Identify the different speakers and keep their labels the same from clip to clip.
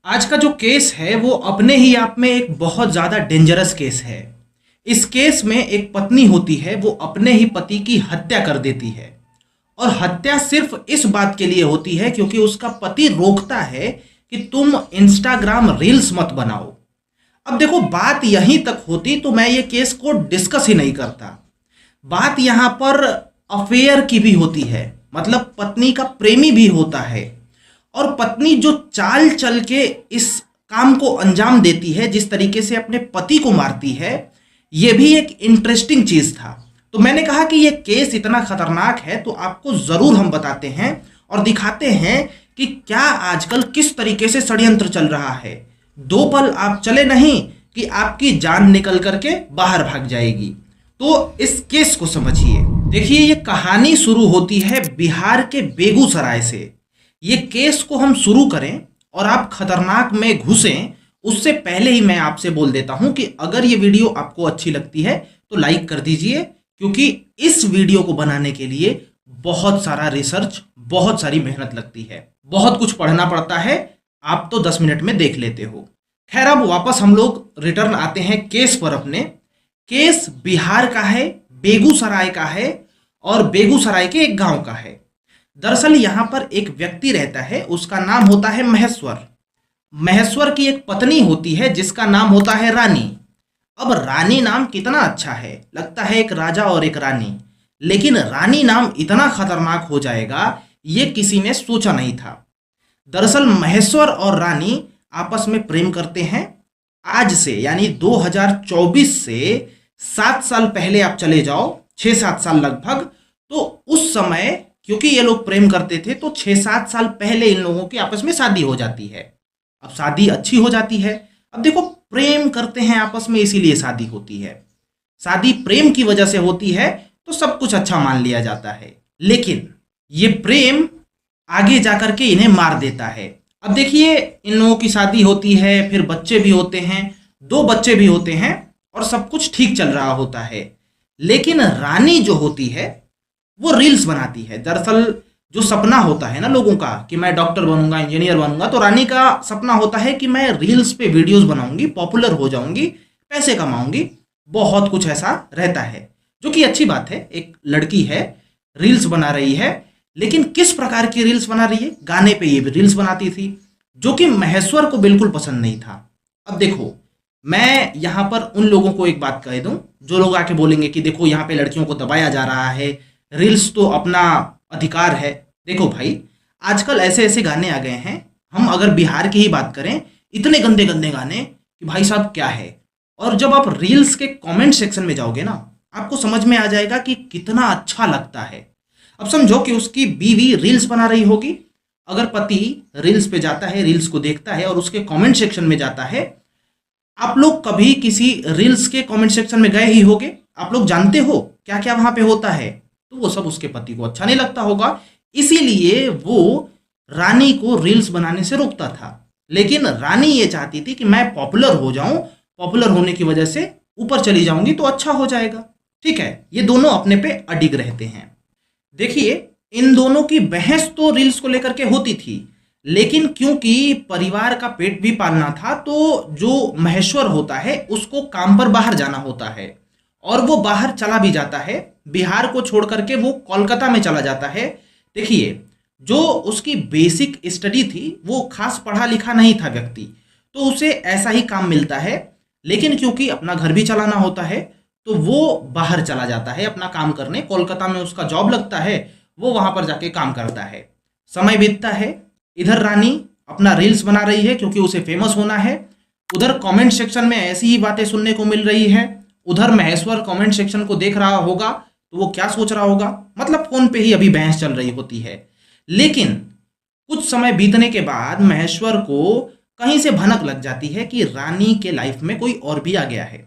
Speaker 1: आज का जो केस है वो अपने ही आप में एक बहुत ज़्यादा डेंजरस केस है। इस केस में एक पत्नी होती है, वो अपने ही पति की हत्या कर देती है। और हत्या सिर्फ इस बात के लिए होती है क्योंकि उसका पति रोकता है कि तुम इंस्टाग्राम रील्स मत बनाओ। अब देखो, बात यहीं तक होती तो मैं ये केस को डिस्कस ही नहीं करता। बात यहाँ पर अफेयर की भी होती है, मतलब पत्नी का प्रेमी भी होता है। और पत्नी जो चाल चल के इस काम को अंजाम देती है, जिस तरीके से अपने पति को मारती है, यह भी एक इंटरेस्टिंग चीज था। तो मैंने कहा कि यह केस इतना खतरनाक है तो आपको जरूर हम बताते हैं और दिखाते हैं कि क्या आजकल किस तरीके से षड्यंत्र चल रहा है। दो पल आप चले नहीं कि आपकी जान निकल करके बाहर भाग जाएगी। तो इस केस को समझिए। देखिए, ये कहानी शुरू होती है बिहार के बेगूसराय से। ये केस को हम शुरू करें और आप खतरनाक में घुसें, उससे पहले ही मैं आपसे बोल देता हूं कि अगर ये वीडियो आपको अच्छी लगती है तो लाइक कर दीजिए, क्योंकि इस वीडियो को बनाने के लिए बहुत सारा रिसर्च, बहुत सारी मेहनत लगती है, बहुत कुछ पढ़ना पड़ता है। आप तो 10 मिनट में देख लेते हो। खैर, अब वापस हम लोग रिटर्न आते हैं केस पर अपने। केस बिहार का है, बेगूसराय का है और बेगूसराय के एक गांव का है। दरअसल यहां पर एक व्यक्ति रहता है, उसका नाम होता है महेश्वर। महेश्वर की एक पत्नी होती है जिसका नाम होता है रानी। अब रानी नाम कितना अच्छा है, लगता है एक राजा और एक रानी। लेकिन रानी नाम इतना खतरनाक हो जाएगा ये किसी ने सोचा नहीं था। दरअसल महेश्वर और रानी आपस में प्रेम करते हैं। आज से यानी 2024 से 7 साल पहले आप चले जाओ, 6-7 साल लगभग। तो उस समय क्योंकि ये लोग प्रेम करते थे तो 6-7 साल पहले इन लोगों की आपस में शादी हो जाती है। अब शादी अच्छी हो जाती है। अब देखो, प्रेम करते हैं आपस में इसीलिए शादी होती है। शादी प्रेम की वजह से होती है तो सब कुछ अच्छा मान लिया जाता है। लेकिन ये प्रेम आगे जाकर के इन्हें मार देता है। अब देखिए, इन लोगों की शादी होती है, फिर बच्चे भी होते हैं, 2 बच्चे भी होते हैं और सब कुछ ठीक चल रहा होता है। लेकिन रानी जो होती है वो रील्स बनाती है। दरअसल जो सपना होता है ना लोगों का कि मैं डॉक्टर बनूंगा, इंजीनियर बनूंगा, तो रानी का सपना होता है कि मैं रील्स पे वीडियोस बनाऊंगी, पॉपुलर हो जाऊंगी, पैसे कमाऊंगी। बहुत कुछ ऐसा रहता है, जो कि अच्छी बात है। एक लड़की है, रील्स बना रही है, लेकिन किस प्रकार की रील्स बना रही है? गाने पे ये भी रील्स बनाती थी, जो कि महेश्वर को बिल्कुल पसंद नहीं था। अब देखो, मैं यहां पर उन लोगों को एक बात कह दूं जो लोग आके बोलेंगे कि देखो यहाँ पे लड़कियों को दबाया जा रहा है, रील्स तो अपना अधिकार है। देखो भाई, आजकल ऐसे ऐसे गाने आ गए हैं। हम अगर बिहार की ही बात करें, इतने गंदे गंदे गाने कि भाई साहब क्या है। और जब आप रील्स के कमेंट सेक्शन में जाओगे ना, आपको समझ में आ जाएगा कि कितना अच्छा लगता है। अब समझो कि उसकी बीवी रील्स बना रही होगी। अगर पति रील्स पे जाता है, रील्स को देखता है और उसके कमेंट सेक्शन में जाता है, आप लोग कभी किसी रील्स के कमेंट सेक्शन में गए ही होगे, आप लोग जानते हो क्या क्या वहां पे होता है। तो वो सब उसके पति को अच्छा नहीं लगता होगा, इसीलिए वो रानी को रील्स बनाने से रोकता था। लेकिन रानी ये चाहती थी कि मैं पॉपुलर हो जाऊं, पॉपुलर होने की वजह से ऊपर चली जाऊंगी तो अच्छा हो जाएगा। ठीक है, ये दोनों अपने पे अडिग रहते हैं। देखिए, इन दोनों की बहस तो रील्स को लेकर के होती थी, लेकिन क्योंकि परिवार का पेट भी पालना था तो जो महेश्वर होता है उसको काम पर बाहर जाना होता है और वो बाहर चला भी जाता है। बिहार को छोड़ करके वो कोलकाता में चला जाता है। देखिए, जो उसकी बेसिक स्टडी थी, वो खास पढ़ा लिखा नहीं था व्यक्ति, तो उसे ऐसा ही काम मिलता है। लेकिन क्योंकि अपना घर भी चलाना होता है तो वो बाहर चला जाता है अपना काम करने। कोलकाता में उसका जॉब लगता है, वो वहां पर जाके काम करता है। समय बीतता है, इधर रानी अपना रील्स बना रही है क्योंकि उसे फेमस होना है। उधर कमेंट सेक्शन में ऐसी ही बातें सुनने को मिल रही है। उधर महेश्वर कमेंट सेक्शन को देख रहा होगा तो वो क्या सोच रहा होगा, मतलब फोन पे ही अभी बहस चल रही होती है। लेकिन कुछ समय बीतने के बाद महेश्वर को कहीं से भनक लग जाती है कि रानी के लाइफ में कोई और भी आ गया है।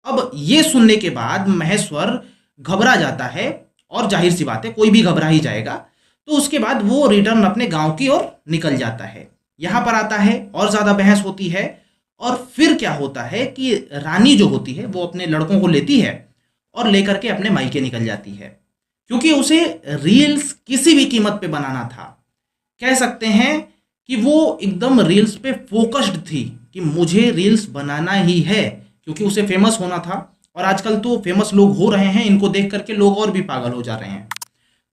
Speaker 1: अब ये सुनने के बाद महेश्वर घबरा जाता है, और जाहिर सी बात है कोई भी घबरा ही जाएगा। तो उसके बाद वो रिटर्न अपने गांव की ओर निकल जाता है। यहां पर आता है और ज्यादा बहस होती है। और फिर क्या होता है कि रानी जो होती है वो अपने लड़कों को लेती है और लेकर के अपने मायके निकल जाती है, क्योंकि उसे रील्स किसी भी कीमत पे बनाना था। कह सकते हैं कि वो एकदम रील्स पे फोकस्ड थी कि मुझे रील्स बनाना ही है, क्योंकि उसे फेमस होना था। और आजकल तो फेमस लोग हो रहे हैं, इनको देख करके लोग और भी पागल हो जा रहे हैं।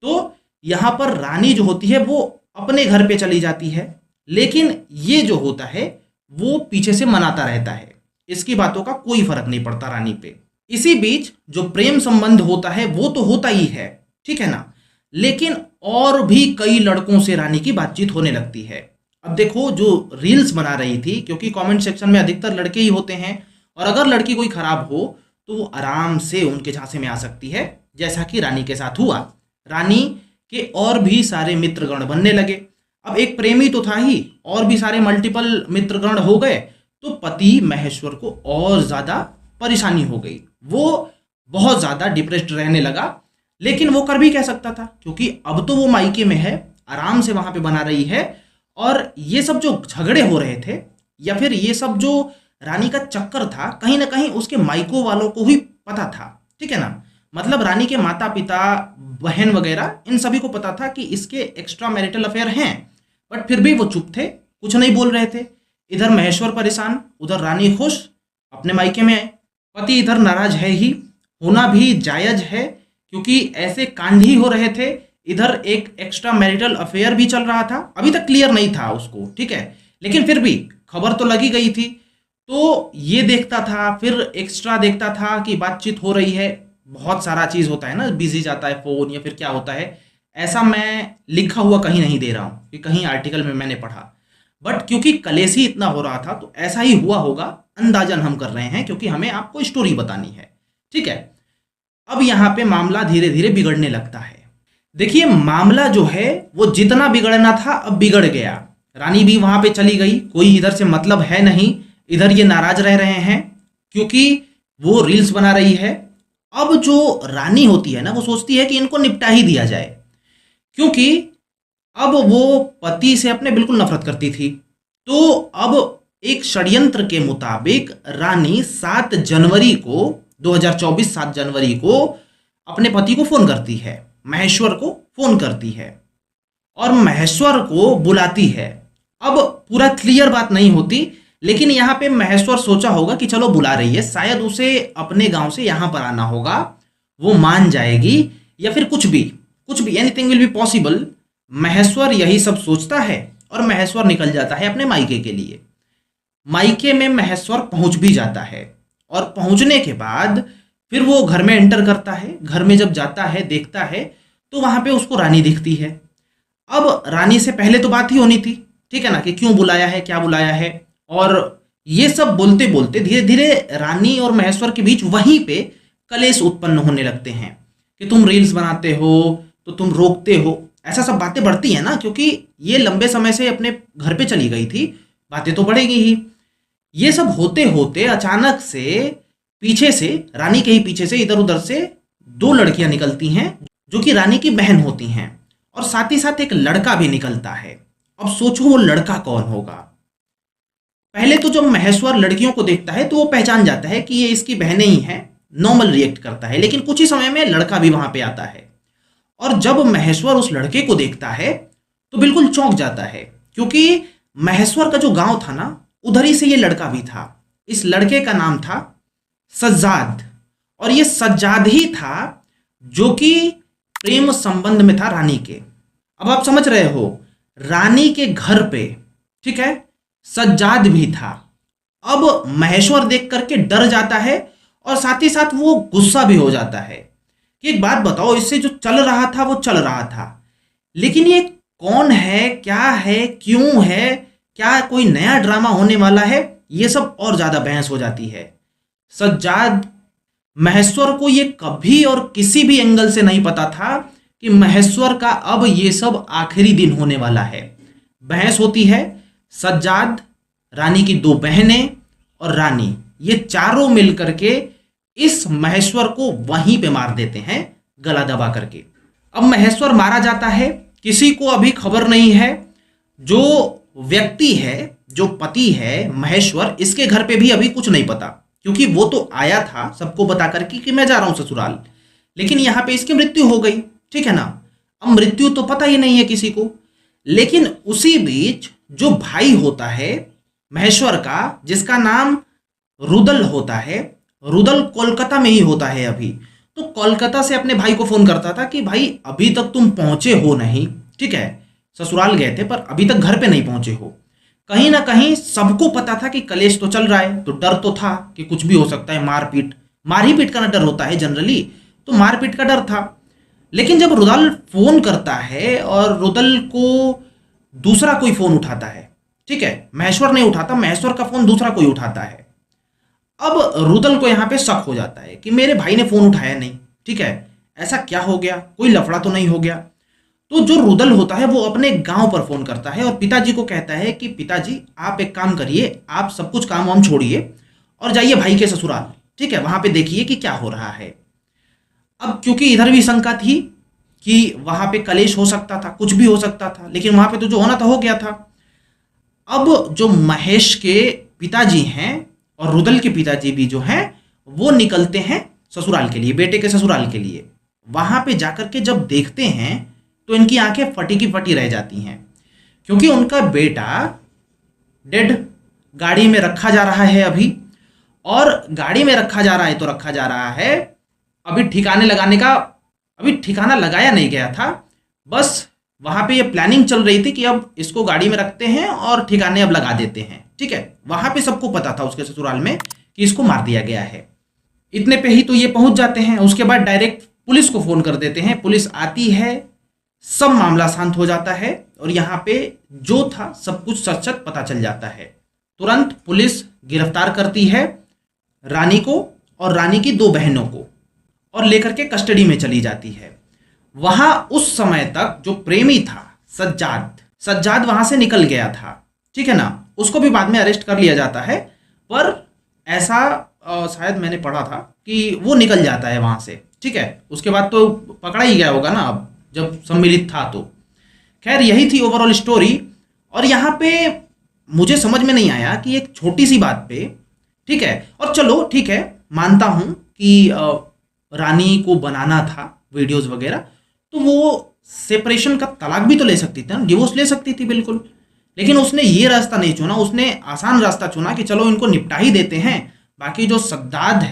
Speaker 1: तो यहाँ पर रानी जो होती है वो अपने घर पे चली जाती है, लेकिन ये जो होता है वो पीछे से मनाता रहता है, इसकी बातों का कोई फर्क नहीं पड़ता रानी पे। इसी बीच जो प्रेम संबंध होता है वो तो होता ही है, ठीक है ना, लेकिन और भी कई लड़कों से रानी की बातचीत होने लगती है। अब देखो, जो रील्स बना रही थी, क्योंकि कमेंट सेक्शन में अधिकतर लड़के ही होते हैं, और अगर लड़की कोई खराब हो तो वो आराम से उनके झांसे में आ सकती है, जैसा कि रानी के साथ हुआ। रानी के और भी सारे मित्रगण बनने लगे। अब एक प्रेमी तो था ही, और भी सारे मल्टीपल मित्रगण हो गए, तो पति महेश्वर को और ज्यादा परेशानी हो गई। वो बहुत ज्यादा डिप्रेस्ड रहने लगा, लेकिन वो कर भी कह सकता था, क्योंकि अब तो वो मायके में है, आराम से वहां पे बना रही है। और ये सब जो झगड़े हो रहे थे, या फिर ये सब जो रानी का चक्कर था, कहीं ना कहीं उसके मायको वालों को भी पता था, ठीक है ना। मतलब रानी के माता पिता, बहन वगैरह, इन सभी को पता था कि इसके एक्स्ट्रा मैरिटल अफेयर हैं, बट फिर भी वो चुप थे, कुछ नहीं बोल रहे थे। इधर महेश्वर परेशान, उधर रानी खुश, अपने मायके में आए। पति इधर नाराज है ही, होना भी जायज है, क्योंकि ऐसे कांड ही हो रहे थे। इधर एक एक्स्ट्रा मैरिटल अफेयर भी चल रहा था, अभी तक क्लियर नहीं था उसको, ठीक है, लेकिन फिर भी खबर तो लगी गई थी। तो ये देखता था, फिर एक्स्ट्रा देखता था कि बातचीत हो रही है। बहुत सारा चीज होता है ना, बिजी जाता है फोन, या फिर क्या होता है, ऐसा मैं लिखा हुआ कहीं नहीं दे रहा हूं कि कहीं आर्टिकल में मैंने पढ़ा, बट क्योंकि कलेश ही इतना हो रहा था तो ऐसा ही हुआ होगा, अंदाजन हम कर रहे हैं, क्योंकि हमें आपको स्टोरी बतानी है, ठीक है। अब यहाँ पे मामला धीरे धीरे बिगड़ने लगता है। देखिए, मामला जो है वो जितना बिगड़ना था अब बिगड़ गया। रानी भी वहां पे चली गई, कोई इधर से मतलब है नहीं, इधर ये नाराज रह रहे हैं क्योंकि वो रील्स बना रही है। अब जो रानी होती है ना, वो सोचती है कि इनको निपटा ही दिया जाए, क्योंकि अब वो पति से अपने बिल्कुल नफरत करती थी। तो अब एक षड्यंत्र के मुताबिक रानी 7 जनवरी को 2024 7 जनवरी को अपने पति को फोन करती है, महेश्वर को फोन करती है और महेश्वर को बुलाती है। अब पूरा क्लियर बात नहीं होती, लेकिन यहाँ पे महेश्वर सोचा होगा कि चलो बुला रही है, शायद उसे अपने गांव से यहाँ पर आना होगा, वो मान जाएगी, या फिर कुछ भी anything will be possible. Maheshwar यही सब सोचता है और महेश्वर निकल जाता है अपने मायके के लिए। मायके में महेश्वर पहुंच भी जाता है, और पहुंचने के बाद फिर वो घर में एंटर करता है। घर में जब जाता है, देखता है, तो वहां पे उसको रानी दिखती है। अब रानी से पहले तो बात ही होनी थी, ठीक है ना, कि क्यों बुलाया है, क्या बुलाया है, और ये सब बोलते बोलते धीरे धीरे रानी और महेश्वर के बीच वहीं पे कलेश उत्पन्न होने लगते हैं कि तुम रील्स बनाते हो तो तुम रोकते हो, ऐसा सब बातें बढ़ती हैं ना, क्योंकि ये लंबे समय से अपने घर पे चली गई थी, बातें तो बढ़ेगी ही। ये सब होते होते अचानक से पीछे से, रानी के ही पीछे से, इधर उधर से 2 लड़कियां निकलती हैं जो कि रानी की बहन होती हैं, और साथ ही साथ एक लड़का भी निकलता है। अब सोचो वो लड़का कौन होगा। पहले तो जब महेश्वर लड़कियों को देखता है तो वो पहचान जाता है कि ये इसकी बहनें ही हैं, नॉर्मल रिएक्ट करता है, लेकिन कुछ ही समय में लड़का भी वहां पे आता है। और जब महेश्वर उस लड़के को देखता है तो बिल्कुल चौंक जाता है, क्योंकि महेश्वर का जो गांव था ना, उधर ही से ये लड़का भी था। इस लड़के का नाम था सज्जाद, और ये सज्जाद ही था जो कि प्रेम संबंध में था रानी के। अब आप समझ रहे हो, रानी के घर पे, ठीक है, सज्जाद भी था। अब महेश्वर देख करके डर जाता है, और साथ ही साथ वो गुस्सा भी हो जाता है कि एक बात बताओ, इससे जो चल रहा था वो चल रहा था, लेकिन ये कौन है, क्या है, क्यों है, क्या कोई नया ड्रामा होने वाला है, ये सब और ज्यादा बहस हो जाती है। सज्जाद, महेश्वर को ये कभी और किसी भी एंगल से नहीं पता था कि महेश्वर का अब ये सब आखिरी दिन होने वाला है। बहस होती है, सज्जाद, रानी की 2 बहनें और रानी, ये चारों मिलकर के इस महेश्वर को वहीं पे मार देते हैं, गला दबा करके। अब महेश्वर मारा जाता है, किसी को अभी खबर नहीं है। जो व्यक्ति है, जो पति है महेश्वर, इसके घर पे भी अभी कुछ नहीं पता, क्योंकि वो तो आया था सबको बता करके कि मैं जा रहा हूं ससुराल, लेकिन यहां पे इसकी मृत्यु हो गई, ठीक है ना। अब मृत्यु तो पता ही नहीं है किसी को। लेकिन उसी बीच जो भाई होता है महेश्वर का, जिसका नाम रुदल होता है, रुदल कोलकाता में ही होता है अभी, तो कोलकाता से अपने भाई को फोन करता था कि भाई अभी तक तुम पहुंचे हो नहीं, ठीक है, ससुराल गए थे पर अभी तक घर पे नहीं पहुंचे हो। कहीं ना कहीं सबको पता था कि कलेश तो चल रहा है, तो डर तो था कि कुछ भी हो सकता है, मारपीट, मार ही पीट का ना डर होता है जनरली, तो मारपीट का डर था। लेकिन जब रुदल फोन करता है और रुदल को दूसरा कोई फोन उठाता है, ठीक है, महेश्वर नहीं उठाता, महेश्वर का फोन दूसरा कोई उठाता है। अब रुदल को यहां पे शक हो जाता है कि मेरे भाई ने फोन उठाया नहीं, ठीक है, ऐसा क्या हो गया, कोई लफड़ा तो नहीं हो गया। तो जो रुदल होता है वो अपने गांव पर फोन करता है और पिताजी को कहता है कि पिताजी आप एक काम करिए, आप सब कुछ काम वाम छोड़िए और जाइए भाई के ससुराल, ठीक है, वहां पे देखिए कि क्या हो रहा है। अब क्योंकि इधर भी शंका थी कि वहां पे कलेश हो सकता था, कुछ भी हो सकता था, लेकिन वहां पे तो जो होना था हो गया था। अब जो महेश के पिताजी हैं और रुदल के पिताजी भी जो हैं वो निकलते हैं ससुराल के लिए, बेटे के ससुराल के लिए। वहां पे जाकर के जब देखते हैं तो इनकी आंखें फटी की फटी रह जाती हैं, क्योंकि उनका बेटा डेड गाड़ी में रखा जा रहा है अभी, और गाड़ी में रखा जा रहा है तो रखा जा रहा है, अभी ठिकाने लगाने का, अभी ठिकाना लगाया नहीं गया था, बस वहां पे ये प्लानिंग चल रही थी कि अब इसको गाड़ी में रखते हैं और ठिकाने अब लगा देते हैं, ठीक है। वहां पे सबको पता था उसके ससुराल में कि इसको मार दिया गया है। इतने पे ही तो ये पहुंच जाते हैं, उसके बाद डायरेक्ट पुलिस को फोन कर देते हैं, पुलिस आती है, सब मामला शांत हो जाता है और यहाँ पे जो था सब कुछ सच सच पता चल जाता है। तुरंत पुलिस गिरफ्तार करती है रानी को और रानी की दो बहनों को और लेकर के कस्टडी में चली जाती है। वहां उस समय तक जो प्रेमी था सज्जाद वहां से निकल गया था, ठीक है ना, उसको भी बाद में अरेस्ट कर लिया जाता है, पर ऐसा शायद मैंने पढ़ा था कि वो निकल जाता है वहां से, ठीक है, उसके बाद तो पकड़ा ही गया होगा ना अब जब सम्मिलित था तो। खैर यही थी ओवरऑल स्टोरी। और यहाँ पे मुझे समझ में नहीं आया कि एक छोटी सी बात पे, ठीक है, और चलो ठीक है मानता हूं कि रानी को बनाना था वीडियोस वगैरह, तो वो सेपरेशन का तलाक भी तो ले सकती थी ना, डिवोर्स ले सकती थी बिल्कुल, लेकिन उसने ये रास्ता नहीं चुना, उसने आसान रास्ता चुना कि चलो इनको निपटा ही देते हैं, बाकी जो सज्जाद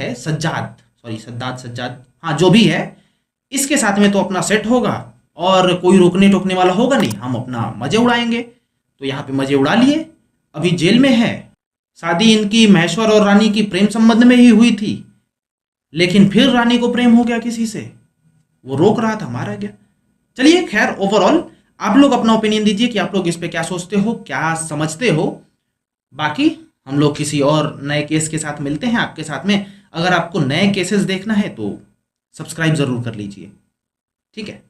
Speaker 1: हाँ जो भी है इसके साथ में तो अपना सेट होगा और कोई रोकने टोकने वाला होगा नहीं, हम अपना मजे उड़ाएंगे। तो यहाँ पे मजे उड़ा लिए, अभी जेल में है। शादी इनकी महेश्वर और रानी की प्रेम संबंध में ही हुई थी, लेकिन फिर रानी को प्रेम हो गया किसी से, वो रोक रहा था, मारा गया। चलिए खैर ओवरऑल आप लोग अपना ओपिनियन दीजिए कि आप लोग इस पे क्या सोचते हो, क्या समझते हो। बाकी हम लोग किसी और नए केस के साथ मिलते हैं आपके साथ में। अगर आपको नए केसेस देखना है तो सब्सक्राइब जरूर कर लीजिए, ठीक है।